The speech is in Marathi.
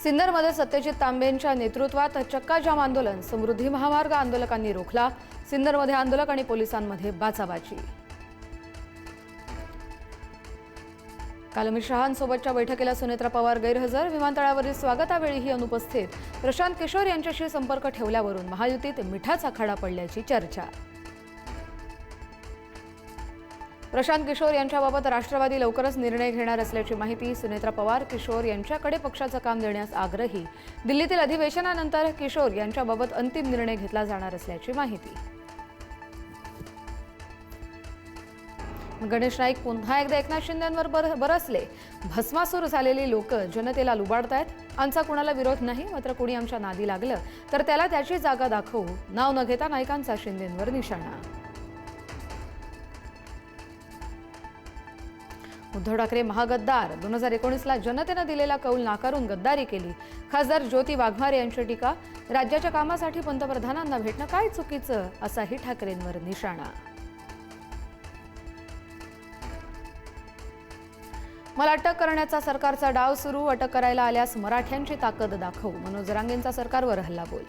सिन्नरमध्ये सत्यजित तांबेंच्या नेतृत्वात चक्काजाम आंदोलन समृद्धी महामार्ग आंदोलकांनी रोखला। सिन्नरमध्ये आंदोलक आणि पोलिसांमध्ये बाचाबाची। काल अमित शहांसोबतच्या बैठकीला सुनेत्रा पवार गैरहजर। विमानतळावरील स्वागतावेळीही अनुपस्थित। प्रशांत किशोर यांच्याशी संपर्क ठेवल्यावरून महायुतीत मिठाचा खडा पडल्याची चर्चा। प्रशांत किशोर यांच्याबाबत राष्ट्रवादी लवकरच निर्णय घेणार असल्याची माहिती। सुनेत्रा पवार किशोर यांच्याकडे पक्षाचं काम देण्यास आग्रही। दिल्लीतील अधिवेशनानंतर किशोर यांच्याबाबत अंतिम निर्णय घेतला जाणार असल्याची माहिती। गणेश नाईक पुन्हा एकदा एकनाथ शिंदेंवर बरसले। भस्मासूर झालेली लोक जनतेला लुबाडतायत। आमचा कुणाला विरोध नाही, मात्र कुणी आमच्या नादी लागलं तर त्याला त्याची जागा दाखवू। नाव न घेता नाईकांचा शिंदेंवर निशाणा। उद्धव ठाकरे महागद्दार। 2019ला जनतेने दिलेला कौल नाकारून गद्दारी केली। खासदार ज्योती वाघमारे यांची टीका। राज्याच्या कामासाठी पंतप्रधानांना भेटणं काय चुकीचं, असाही ठाकरेंवर निशाणा। मला अटक करण्याचा सरकारचा डाव सुरू। अटक करायला आल्यास मराठ्यांची ताकद दाखवू। मनोज जरांगेंचा सरकारवर हल्लाबोल।